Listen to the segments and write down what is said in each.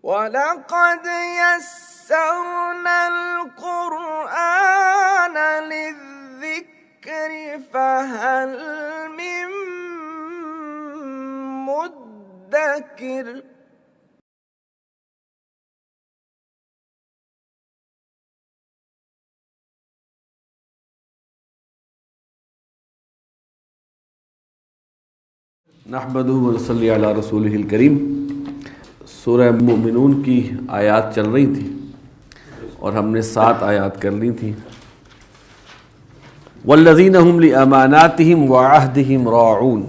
وَلَقَدْ يَسَّرْنَا الْقُرْآنَ لِلذِّكْرِ فَهَلْ مِن مُّدَّكِرٍ نحمدہ و نصلی علی رسولہ الکریم۔ سورہ مومنون کی آیات چل رہی تھی اور ہم نے 7 آیات کر لی تھیں۔ والذین هم لأماناتهم وعہدهم راعون۔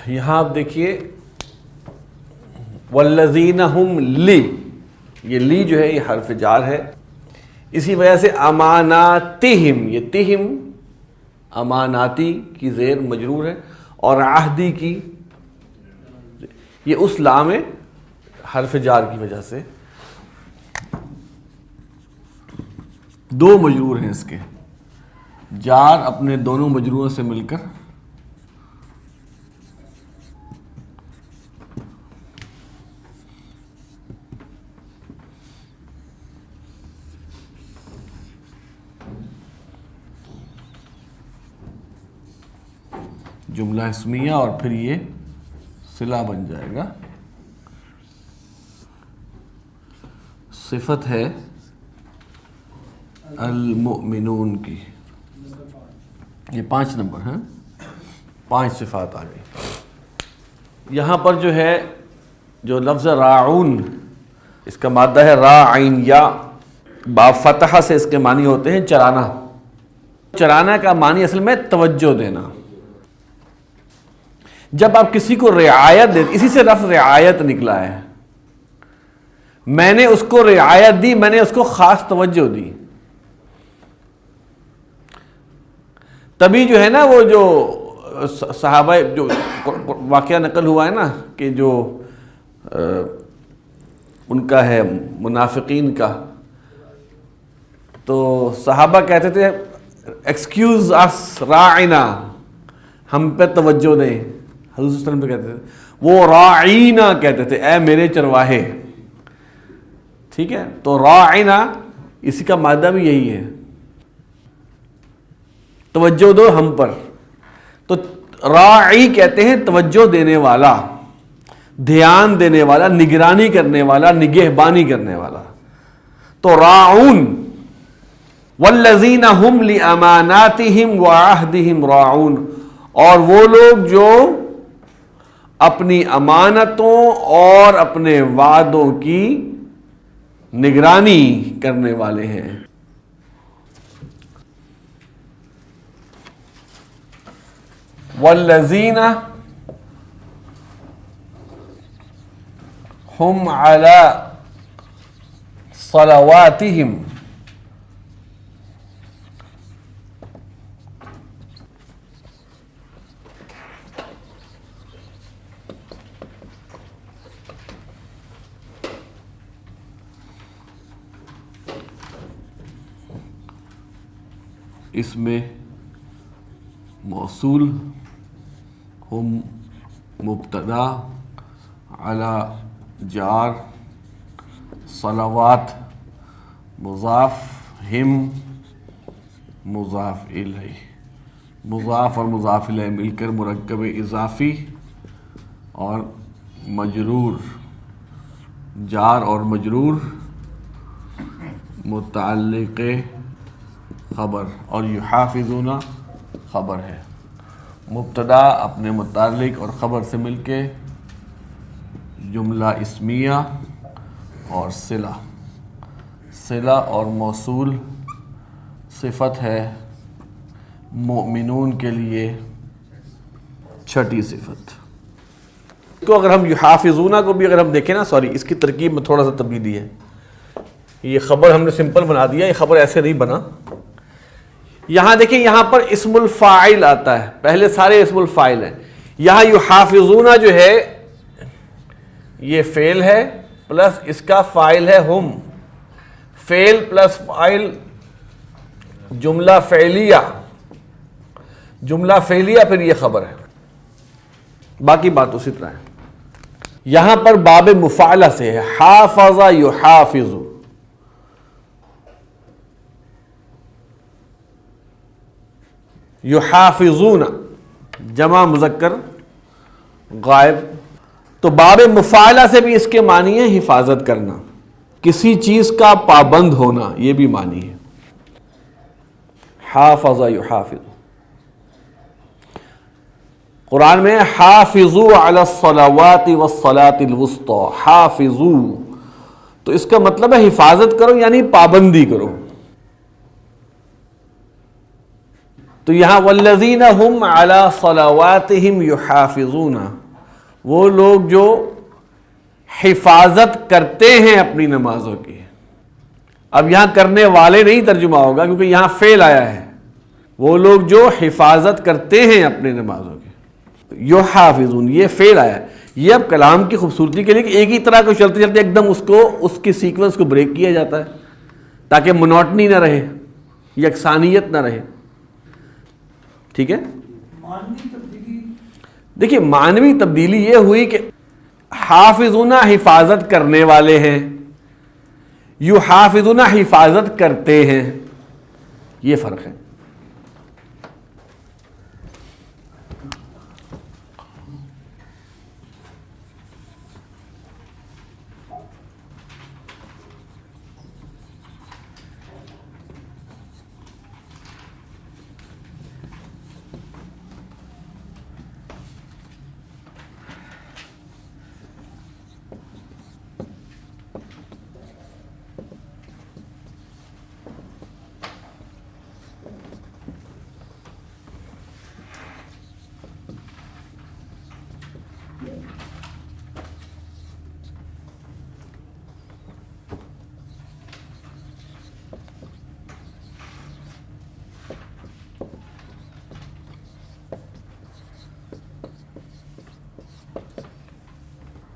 یہاں آپ دیکھیے والذین ہم لی، یہ لی جو ہے یہ حرف جار ہے، اسی وجہ سے اماناتہم، یہ تہم اماناتی کی زیر مجرور ہے، اور عہدی کی یہ اس لام حرف جار کی وجہ سے 2 مجرور ہیں، اس کے جار اپنے دونوں مجروروں سے مل کر جملہ اسمیہ اور پھر یہ صلہ بن جائے گا۔ صفت ہے المؤمنون کی، یہ 5 نمبر ہیں، 5 صفات آ گئی۔ یہاں پر جو ہے جو لفظ راعون، اس کا مادہ ہے را عین یا، با فتحہ سے اس کے معنی ہوتے ہیں چرانا۔ چرانا کا معنی اصل میں توجہ دینا۔ جب آپ کسی کو رعایت دیتے، اسی سے لفظ رعایت نکلا ہے، میں نے اس کو رعایت دی، میں نے اس کو خاص توجہ دی، تبھی جو ہے نا وہ جو صحابہ جو واقعہ نقل ہوا ہے نا کہ جو ان کا ہے منافقین کا، تو صحابہ کہتے تھے ایکسکیوز اس راعنا، ہم پہ توجہ دیں، حضور صلی اللہ علیہ وسلم پہ کہتے تھے، وہ راعینا کہتے تھے، اے میرے چرواہے، ٹھیک ہے، تو راعینا اسی کا مادہ بھی یہی ہے، توجہ دو ہم پر، تو راعی کہتے ہیں توجہ دینے والا، دھیان دینے والا، نگرانی کرنے والا، نگہبانی کرنے والا۔ تو راعون، والذین ہم لاماناتہم وعہدہم راعون، اور وہ لوگ جو اپنی امانتوں اور اپنے وعدوں کی نگرانی کرنے والے ہیں۔ والذین ہم علی صلواتہم اس میں موصول، ہم مبتدا، علی جار، صلوات مضاف، ہم مضاف الیہ، مضاف اور مضاف الیہ مل کر مرکب اضافی، اور مجرور، جار اور مجرور متعلق خبر، اور یحافظون خبر ہے، مبتدا اپنے متعلق اور خبر سے مل کے جملہ اسمیہ اور صلہ، صلہ اور موصول صفت ہے مؤمنون کے لیے چھٹی صفت۔ اس کو اگر ہم یحافظون کو بھی اگر ہم دیکھیں نا، سوری اس کی ترکیب میں تھوڑا سا تبدیلی ہے، یہ خبر ہم نے سمپل بنا دیا، یہ خبر ایسے نہیں بنا۔ یہاں دیکھیں، یہاں پر اسم الفاعل آتا ہے، پہلے سارے اسم الفاعل ہیں، یہاں یحافظون جو ہے یہ فعل ہے پلس اس کا فاعل ہے ہم، فعل پلس فاعل جملہ فعلیہ، جملہ فعلیہ پھر یہ خبر ہے، باقی بات اسی طرح ہے۔ یہاں پر باب مفاعلہ سے ہے، حافظ یحافظ، یحافظون جمع مذکر غائب، تو باب مفاعلہ سے بھی اس کے معنی ہے حفاظت کرنا، کسی چیز کا پابند ہونا، یہ بھی معنی ہے حافظ یحافظ۔ قرآن میں حافظوا علی الصلوات والصلاۃ الوسطی، حافظوا، تو اس کا مطلب ہے حفاظت کرو، یعنی پابندی کرو۔ تو یہاں والذین هم علی صلواتہم یحافظون، وہ لوگ جو حفاظت کرتے ہیں اپنی نمازوں کی، اب یہاں کرنے والے نہیں ترجمہ ہوگا کیونکہ یہاں فعل آیا ہے، وہ لوگ جو حفاظت کرتے ہیں اپنی نمازوں کی، یحافظون یہ فعل آیا ہے۔ یہ اب کلام کی خوبصورتی کے لیے کہ ایک ہی طرح کو چلتے چلتے ایک دم اس کی سیکوینس کو بریک کیا جاتا ہے تاکہ منوٹنی نہ رہے، یکسانیت نہ رہے، ٹھیک ہے۔ دیکھیے معنوی تبدیلی یہ ہوئی کہ حافظون حفاظت کرنے والے ہیں، یحافظون حفاظت کرتے ہیں، یہ فرق ہے۔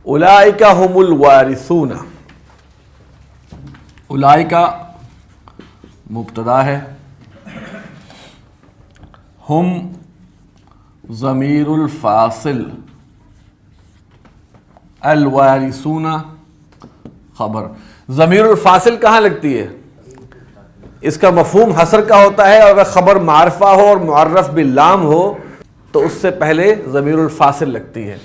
اولئک هم الوارثون، اولئک مبتدا ہے، ہم ضمیر الفاصل، الوارثون خبر۔ ضمیر الفاصل کہاں لگتی ہے؟ اس کا مفہوم حصر کا ہوتا ہے، اور اگر خبر معرفہ ہو اور معرف باللام ہو تو اس سے پہلے ضمیر الفاصل لگتی ہے۔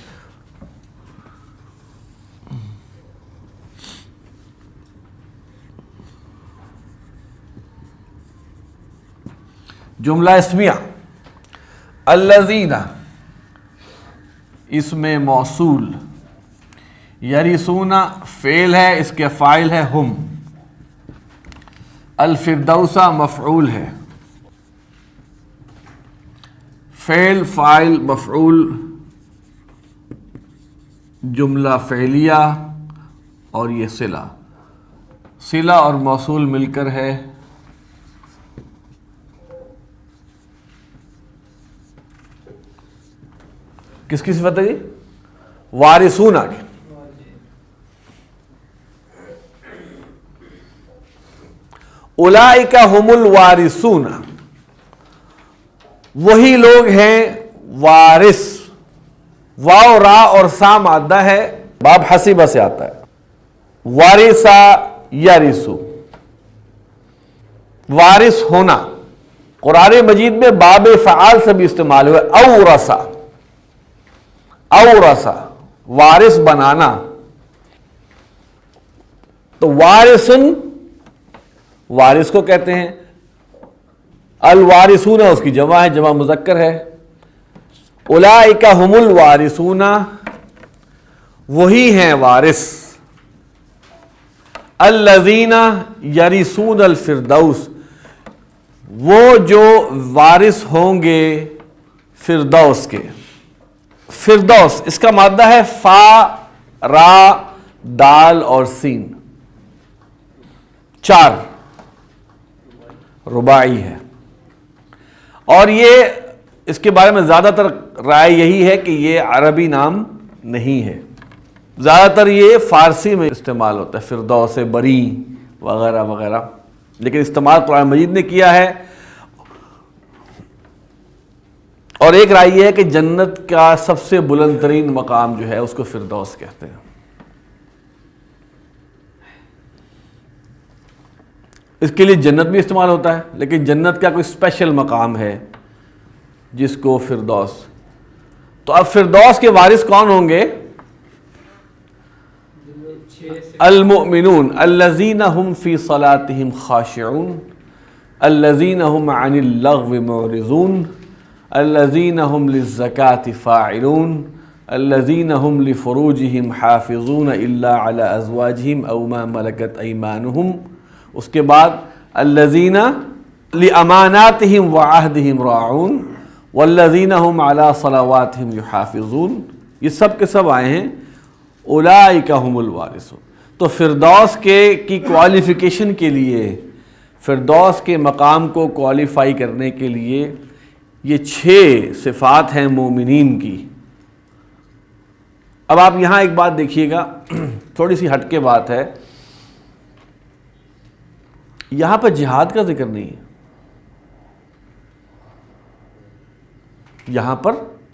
جملہ اسمیہ، الذین اسم موصول، یرثون فعل ہے، اس کے فاعل ہے ہم، الفردوس مفعول ہے، فعل فاعل مفعول جملہ فعلیہ، اور یہ صلہ، صلہ اور موصول مل کر ہے کس کی صفت ہے جی؟ وارثون کی۔ اولئک هم الوارثون، وہی لوگ ہیں وارث، واو را اور سا مادہ ہے، باب حسیبہ سے آتا ہے. وارثا یرثو، وارث ہونا. قرآن مجید میں باب فعال سے بھی استعمال ہوا. اورثا، اورثا وارث بنانا. تو وارثن وارث کو کہتے ہیں. الوارثون اس کی جمع ہے، جمع مذکر ہے. اولئک هم الوارثون، وہی ہیں وارث. الذین یرثون الفردوس، وہ جو وارث ہوں گے فردوس کے. فردوس اس کا مادہ ہے فا، را، دال اور سین، 4 رباعی ہے. اور یہ اس کے بارے میں زیادہ تر رائے یہی ہے کہ یہ عربی نام نہیں ہے. زیادہ تر یہ فارسی میں استعمال ہوتا ہے، فردوس بری وغیرہ وغیرہ، لیکن استعمال قرآن مجید نے کیا ہے. اور ایک رائے یہ ہے کہ جنت کا سب سے بلند ترین مقام جو ہے اس کو فردوس کہتے ہیں. اس کے لیے جنت بھی استعمال ہوتا ہے، لیکن جنت کا کوئی اسپیشل مقام ہے جس کو فردوس. تو اب فردوس کے وارث کون ہوں گے؟ المؤمنون الذین هم فی صلاتهم خاشعون الذین هم عن اللغو معرضون الذین هم للزکاة فاعلون الذین هم لفروجهم حافظون الا على ازواجهم او ما ملکت ایمانهم. اس کے بعد الذین لاماناتهم وعہدهم راعون والذین هم علی صلواتهم یحافظون. یہ سب کے سب آئے ہیں اولئک هم الوارثون. تو فردوس کی کوالیفیکیشن کے لیے، فردوس کے مقام کو کوالیفائی کرنے کے لیے یہ 6 صفات ہیں مومنین کی. اب آپ یہاں ایک بات دیکھیے گا، تھوڑی سی ہٹ کے بات ہے. یہاں پر جہاد کا ذکر نہیں ہے. یہاں پر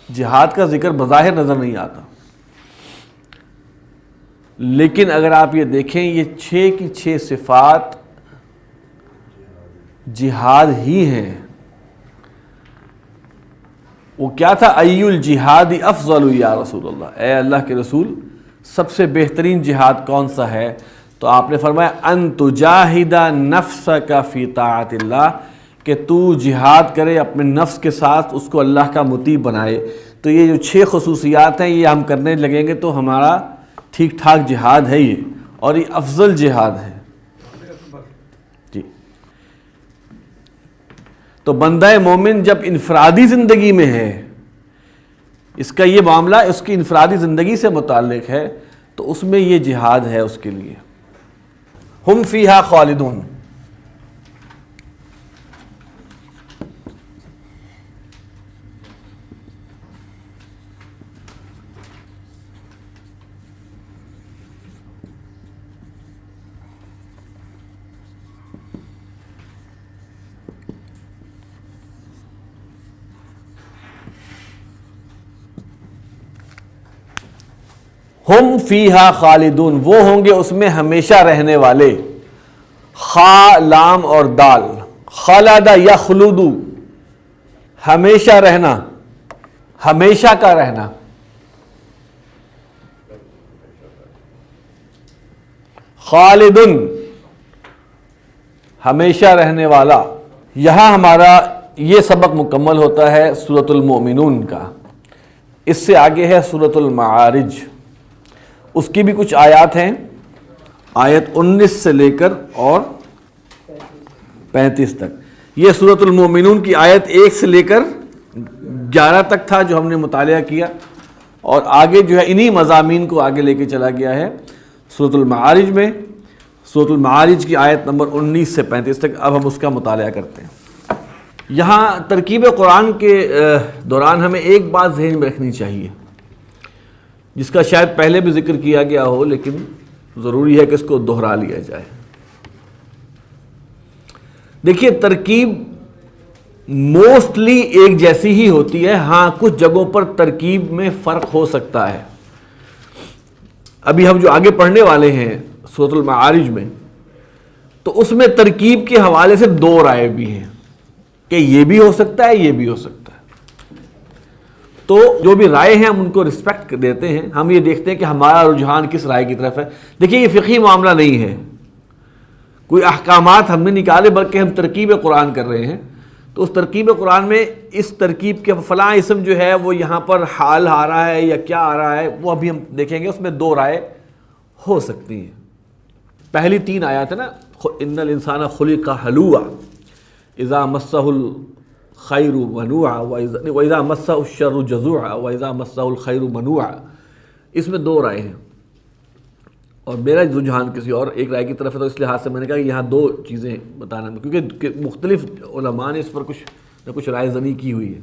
جہاد کا ذکر بظاہر نظر نہیں آتا، لیکن اگر آپ یہ دیکھیں یہ 6 کی 6 صفات جہاد ہی ہیں. وہ کیا تھا؟ ای الجہاد افضل یا رسول اللہ، اے اللہ کے رسول سب سے بہترین جہاد کون سا ہے؟ تو آپ نے فرمایا ان تجاہد نفسک فی طاعت اللہ، کہ تو جہاد کرے اپنے نفس کے ساتھ، اس کو اللہ کا مطیع بنائے. تو یہ جو 6 خصوصیات ہیں یہ ہم کرنے لگیں گے تو ہمارا ٹھیک ٹھاک جہاد ہے یہ، اور یہ افضل جہاد ہے. جی تو بندہ مومن جب انفرادی زندگی میں ہے، اس کا یہ معاملہ اس کی انفرادی زندگی سے متعلق ہے، تو اس میں یہ جہاد ہے اس کے لیے. ہم فیہا خالدون. ہم فیہا خالدون، وہ ہوں گے اس میں ہمیشہ رہنے والے. خا، لام اور دال. خلد یخلد، ہمیشہ رہنا، ہمیشہ کا رہنا. خالدن، ہمیشہ رہنے والا. یہاں ہمارا یہ سبق مکمل ہوتا ہے سورۃ المؤمنون کا. اس سے آگے ہے سورۃ المعارج. اس کی بھی کچھ آیات ہیں، آیت 19 سے لے کر اور 35 تک. یہ سورۃ المؤمنون کی آیت 1 سے لے کر 11 تک تھا جو ہم نے مطالعہ کیا، اور آگے جو ہے انہی مضامین کو آگے لے کے چلا گیا ہے سورۃ المعارج میں. سورۃ المعارج کی آیت نمبر 19 سے 35 تک اب ہم اس کا مطالعہ کرتے ہیں. یہاں ترکیب قرآن کے دوران ہمیں ایک بات ذہن میں رکھنی چاہیے، جس کا شاید پہلے بھی ذکر کیا گیا ہو، لیکن ضروری ہے کہ اس کو دہرا لیا جائے. دیکھیے ترکیب موسٹلی ایک جیسی ہی ہوتی ہے. ہاں کچھ جگہوں پر ترکیب میں فرق ہو سکتا ہے. ابھی ہم جو آگے پڑھنے والے ہیں سورۃ المعارج میں، تو اس میں ترکیب کے حوالے سے دو رائے بھی ہیں کہ یہ بھی ہو سکتا ہے، یہ بھی ہو سکتا ہے۔ تو جو بھی رائے ہیں ہم ان کو رسپیکٹ دیتے ہیں، ہم یہ دیکھتے ہیں کہ ہمارا رجحان کس رائے کی طرف ہے۔ دیکھیے، یہ فقہی معاملہ نہیں ہے، کوئی احکامات ہم نے نکالے، بلکہ ہم ترکیب قرآن کر رہے ہیں۔ تو اس ترکیب قرآن میں اس ترکیب کے فلاں اسم جو ہے وہ یہاں پر حال آ رہا ہے یا کیا آ رہا ہے، وہ ابھی ہم دیکھیں گے۔ اس میں دو رائے ہو سکتی ہیں۔ پہلی تین آیات ہے نا، ان الانسان خلق ہلوعا اذا مسہ الخیر منوعا واذا مسہ الشر جزوعا واذا مسہ الخیر منوعا، اس میں دو رائے ہیں، اور میرا رجحان کسی اور ایک رائے کی طرف ہے، تو اس لحاظ سے میں نے کہا کہ یہاں دو چیزیں بتانا، کیونکہ مختلف علماء نے اس پر کچھ نہ کچھ رائے زنی کی ہوئی ہے۔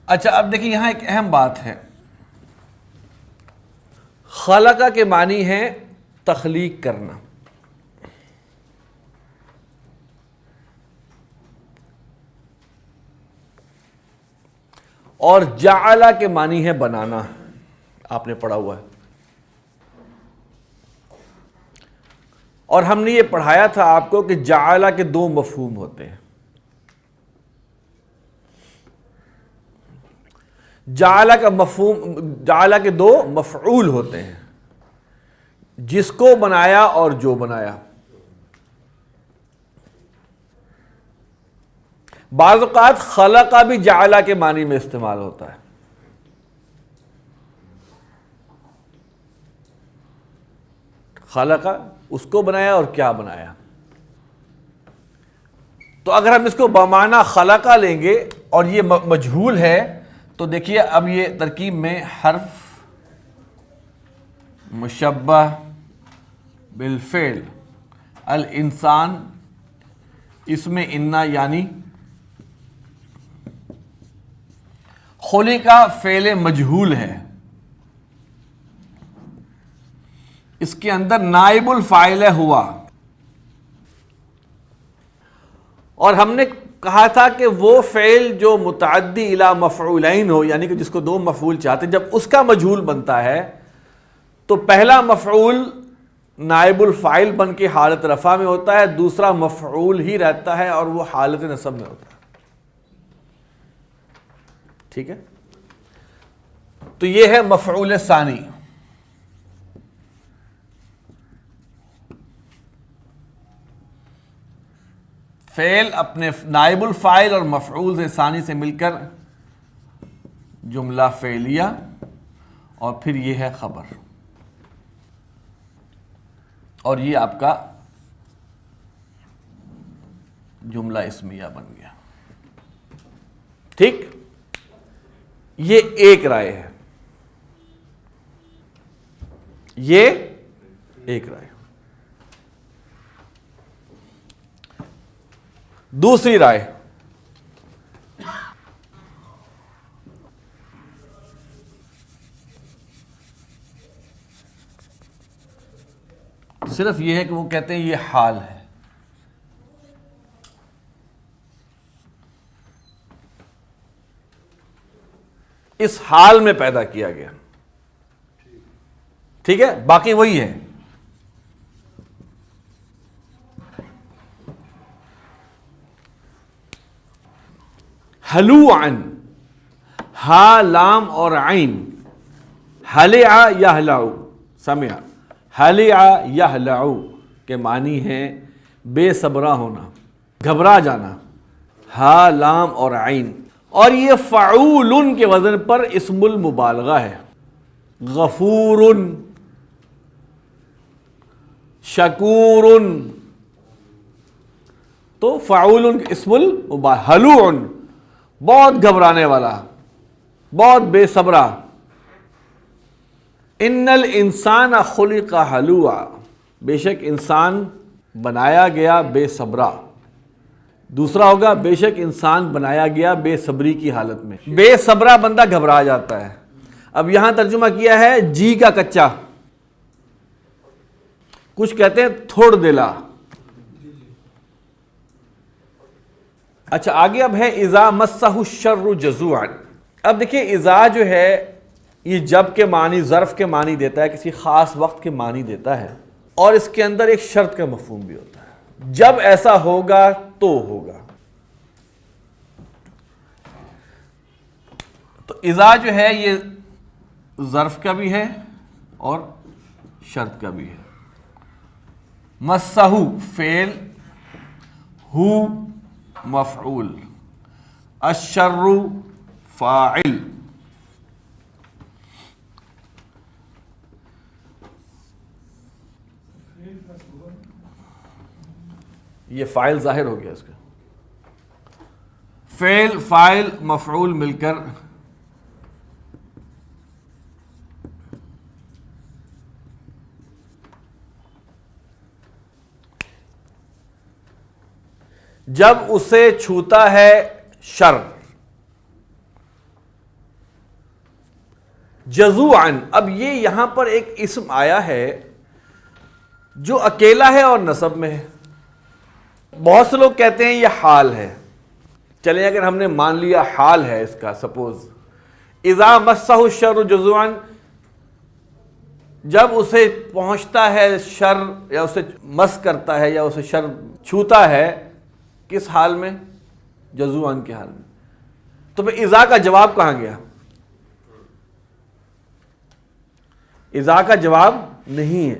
اچھا، اب دیکھیں یہاں ایک اہم بات ہے۔ خلقہ کے معنی ہے تخلیق کرنا، اور جعل کے معنی ہے بنانا، آپ نے پڑھا ہوا ہے۔ اور ہم نے یہ پڑھایا تھا آپ کو کہ جعل کے دو مفہوم ہوتے ہیں۔ جعل کا مفہوم، جعل کے دو مفعول ہوتے ہیں، جس کو بنایا اور جو بنایا۔ بعض اوقات خلقہ بھی جعل کے معنی میں استعمال ہوتا ہے۔ خلقہ اس کو بنایا اور کیا بنایا۔ تو اگر ہم اس کو بمعنی خلقہ لیں گے اور یہ مجہول ہے، تو دیکھیے اب یہ ترکیب میں حرف مشبہ بالفعل الانسان، اس میں انا یعنی خلقہ فعل مجہول ہے، اس کے اندر نائب الفاعل ہوا، اور ہم نے کہا تھا کہ وہ فعل جو متعدی الی مفعولین ہو، یعنی کہ جس کو دو مفعول چاہتے ہیں، جب اس کا مجہول بنتا ہے تو پہلا مفعول نائب الفاعل بن کے حالت رفع میں ہوتا ہے، دوسرا مفعول ہی رہتا ہے اور وہ حالت نصب میں ہوتا ہے۔ ٹھیک ہے، تو یہ ہے مفعول ثانی۔ فعل اپنے نائب الفاعل اور مفعول سے ثانی سے مل کر جملہ فعلیہ، اور پھر یہ ہے خبر، اور یہ آپ کا جملہ اسمیہ بن گیا۔ ٹھیک، یہ ایک رائے ہے، یہ ایک رائے۔ دوسری رائے، صرف یہ ہے کہ وہ کہتے ہیں یہ حال ہے۔ اس حال میں پیدا کیا گیا، ٹھیک ہے، باقی وہی ہے۔ حلوعن، ہا لام اور عین، ہلع یہلع، سمع، ہلع یہلع کے معنی ہیں بے صبرا ہونا، گھبرا جانا، ہا لام اور عین، اور یہ فعول کے وزن پر اسم المبالغہ ہے، غفور، شکور، تو فعول اسم المبالغہ، ہلوع بہت گھبرانے والا، بہت بے صبرا، ان الانسان خلق ہلوعا، بے شک انسان بنایا گیا بے صبرا، دوسرا ہوگا بے شک انسان بنایا گیا بے صبری کی حالت میں، بے صبرا بندہ گھبرا جاتا ہے۔ اب یہاں ترجمہ کیا ہے جی کا کچا، کچھ کہتے ہیں تھوڑ دلا۔ اچھا آگے اب ہے اذا مسہ الشر جزوعا۔ اب دیکھیں اذا جو ہے یہ جب کے معنی، ظرف کے معنی دیتا ہے، کسی خاص وقت کے معنی دیتا ہے، اور اس کے اندر ایک شرط کا مفہوم بھی ہوتا ہے، جب ایسا ہوگا تو ہوگا۔ تو اذا جو ہے یہ ظرف کا بھی ہے اور شرط کا بھی ہے۔ مسہ فعل، ہو مفعول، الشر فاعل۔ یہ فاعل ظاہر ہو گیا اس کا، فعل فاعل مفعول مل کر جب اسے چھوتا ہے شر، جزوعاً۔ اب یہ یہاں پر ایک اسم آیا ہے جو اکیلا ہے اور نصب میں ہے۔ بہت سے لوگ کہتے ہیں یہ حال ہے، چلیں اگر ہم نے مان لیا حال ہے اس کا، سپوز اذا مسہ الشر جزوعاً، جب اسے پہنچتا ہے شر یا اسے مس کرتا ہے یا اسے شر چھوتا ہے، کس حال میں؟ جزوعاً کے حال میں۔ تو پھر اذا کا جواب کہاں گیا؟ اذا کا جواب نہیں ہے،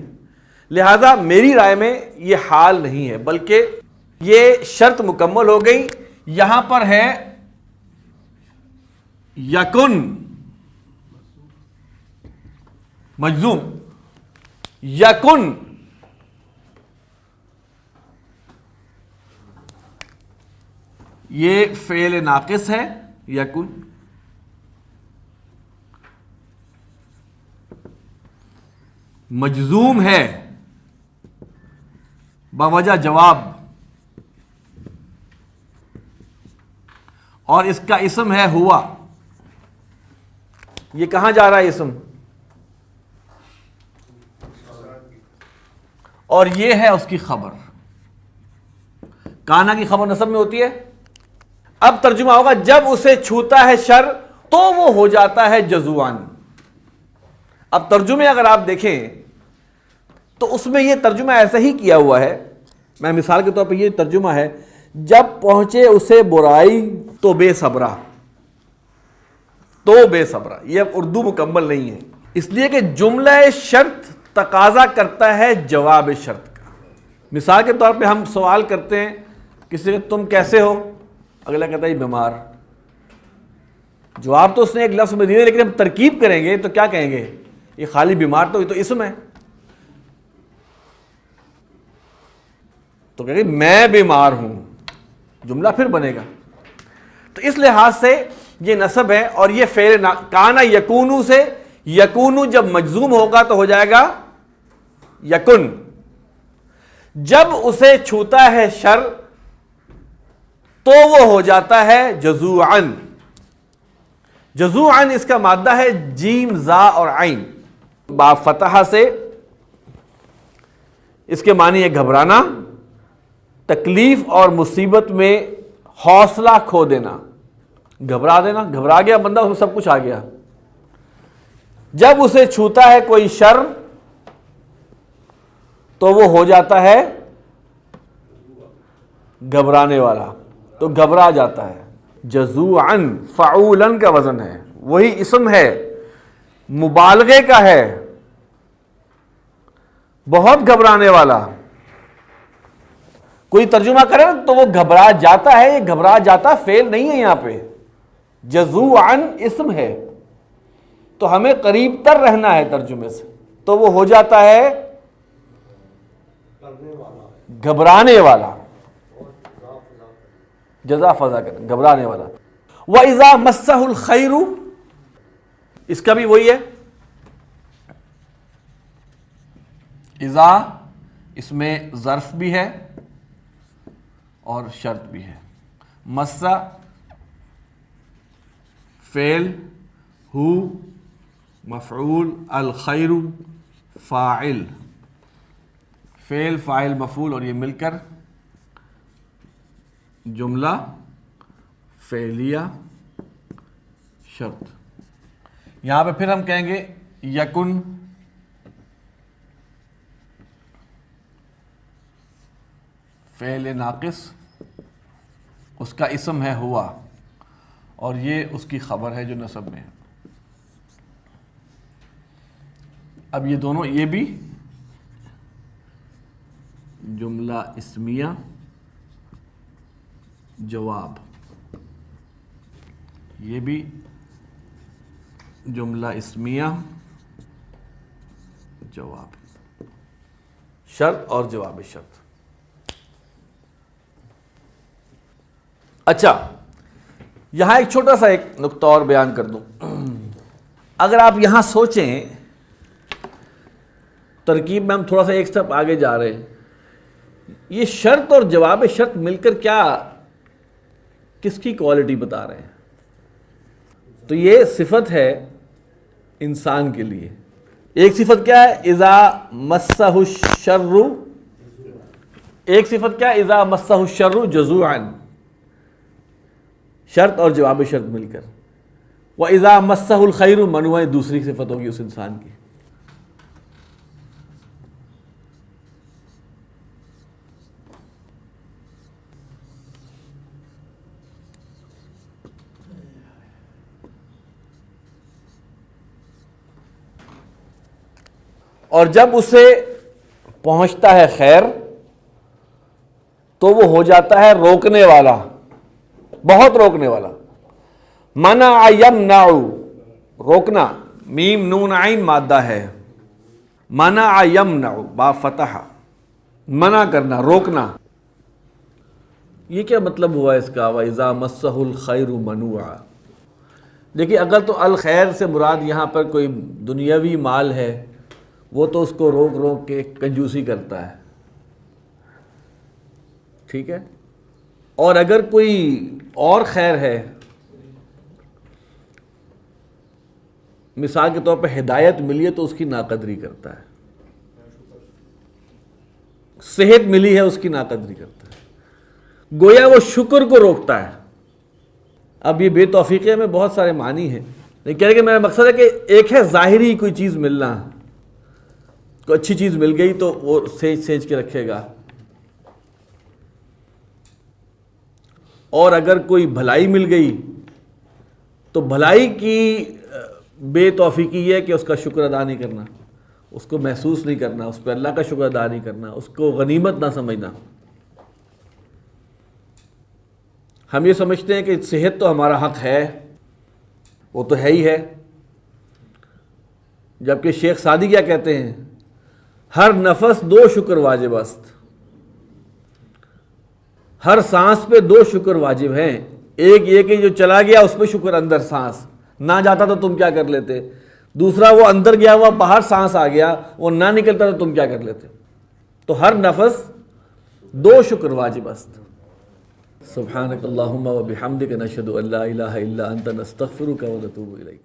لہذا میری رائے میں یہ حال نہیں ہے، بلکہ یہ شرط مکمل ہو گئی۔ یہاں پر ہے یکن مجزوم، یکن یہ فعل ناقص ہے، یکن مجزوم ہے بوجہ جواب، اور اس کا اسم ہے ہوا۔ یہ کہاں جا رہا ہے اسم؟ اور یہ ہے اس کی خبر۔ کانا کی خبر نصب میں ہوتی ہے۔ اب ترجمہ ہوگا جب اسے چھوتا ہے شر تو وہ ہو جاتا ہے جزوعاً۔ اب ترجمے اگر آپ دیکھیں تو اس میں یہ ترجمہ ایسا ہی کیا ہوا ہے، میں مثال کے طور پہ یہ ترجمہ ہے جب پہنچے اسے برائی تو بے صبرا، تو بے صبرا۔ یہ اب اردو مکمل نہیں ہے، اس لیے کہ جملہ شرط تقاضا کرتا ہے جواب شرط کا۔ مثال کے طور پہ ہم سوال کرتے ہیں کسی سے تم کیسے ہو، اگلا کہتا ہے بیمار۔ جواب تو اس نے ایک لفظ میں دیا، لیکن ہم ترکیب کریں گے تو کیا کہیں گے؟ یہ خالی بیمار تو یہ تو اسم ہے، تو کہیں گے میں بیمار ہوں، جملہ پھر بنے گا۔ تو اس لحاظ سے یہ نصب ہے، اور یہ فعل کانا یکونو سے، یکونو جب مجزوم ہوگا تو ہو جائے گا یکن۔ جب اسے چھوتا ہے شر تو وہ ہو جاتا ہے جزوعاً۔ جزوعاً اس کا مادہ ہے جیم زا اور عین، با فتحہ سے، اس کے معنی ہے گھبرانا، تکلیف اور مصیبت میں حوصلہ کھو دینا، گھبرا دینا، گھبرا گیا بندہ، اس کو سب کچھ آ گیا۔ جب اسے چھوتا ہے کوئی شر تو وہ ہو جاتا ہے گھبرانے والا، تو گھبرا جاتا ہے۔ جزوعاً فعولاً کا وزن ہے، وہی اسم ہے مبالغے کا ہے، بہت گھبرانے والا. کوئی ترجمہ کرے تو وہ گھبرا جاتا ہے، یہ گھبرا جاتا فعل نہیں ہے یہاں پہ، جزوعاً اسم ہے، تو ہمیں قریب تر رہنا ہے ترجمے سے، تو وہ ہو جاتا ہے گھبرانے والا، جزا فضا کر گھبرانے والا. وَإِذَا مَسَّهُ الْخَيْرُ، اس کا بھی وہی ہے، اذا اس میں ظرف بھی ہے اور شرط بھی ہے. مسا فعل، ہو مفعول، الخیر فاعل، فعل فاعل مفعول، اور یہ مل کر جملہ فعلیہ شرط. یہاں پہ پھر ہم کہیں گے یکن فعل ناقص، اس کا اسم ہے ہوا، اور یہ اس کی خبر ہے جو نصب میں ہے. اب یہ دونوں، یہ بھی جملہ اسمیہ جواب، یہ بھی جملہ اسمیہ جواب، شرط اور جواب شرط. اچھا، یہاں ایک چھوٹا سا ایک نقطہ اور بیان کر دوں. اگر آپ یہاں سوچیں، ترکیب میں ہم تھوڑا سا ایک سٹیپ آگے جا رہے ہیں، یہ شرط اور جواب شرط مل کر کیا، کس کی کوالٹی بتا رہے ہیں؟ تو یہ صفت ہے انسان کے لیے. ایک صفت کیا ہے؟ اذا مسہ الشر، ایک صفت کیا ہے؟ اذا مسہ الشر جزوعاً، شرط اور جواب شرط مل کر. وَإِذَا مَسَّهُ الْخَيْرُ منوع دوسری صفت ہوگی اس انسان کی. اور جب اسے پہنچتا ہے خیر تو وہ ہو جاتا ہے روکنے والا، بہت روکنے والا. منع یمنع، روکنا، میم نون عین مادہ ہے. منع یمنع با فتح، منع کرنا، روکنا. یہ کیا مطلب ہوا اس کا؟ وَإِذَا مَسَّهُ الْخَيْرُ مَنُوعًا. دیکھیے، اگر تو الخیر سے مراد یہاں پر کوئی دنیاوی مال ہے، وہ تو اس کو روک روک کے کنجوسی کرتا ہے، ٹھیک ہے. اور اگر کوئی اور خیر ہے، مثال کے طور پہ ہدایت ملی ہے تو اس کی ناقدری کرتا ہے، صحت ملی ہے اس کی ناقدری کرتا ہے، گویا وہ شکر کو روکتا ہے. اب یہ بے توفیقیہ میں بہت سارے معنی ہیں، لیکن کہہ رہے کہ میرا مقصد ہے کہ ایک ہے ظاہری کوئی چیز ملنا، کوئی اچھی چیز مل گئی تو وہ سیج کے رکھے گا، اور اگر کوئی بھلائی مل گئی تو بھلائی کی بے توفیقی یہ ہے کہ اس کا شکر ادا نہیں کرنا، اس کو محسوس نہیں کرنا، اس پہ اللہ کا شکر ادا نہیں کرنا، اس کو غنیمت نہ سمجھنا. ہم یہ سمجھتے ہیں کہ صحت تو ہمارا حق ہے، وہ تو ہے ہی ہے، جبکہ شیخ سعدی کیا کہتے ہیں؟ ہر نفس دو شکر واجب است، ہر سانس پہ دو شکر واجب ہیں. ایک یہ کہ جو چلا گیا اس پہ شکر، اندر سانس نہ جاتا تو تم کیا کر لیتے. دوسرا وہ اندر گیا ہوا باہر سانس آ گیا، وہ نہ نکلتا تو تم کیا کر لیتے. تو ہر نفس دو شکر واجب است. سبحانک اللہم و بحمدک نشہد ان لا الہ الا انت نستغفرک و نتوب الیک.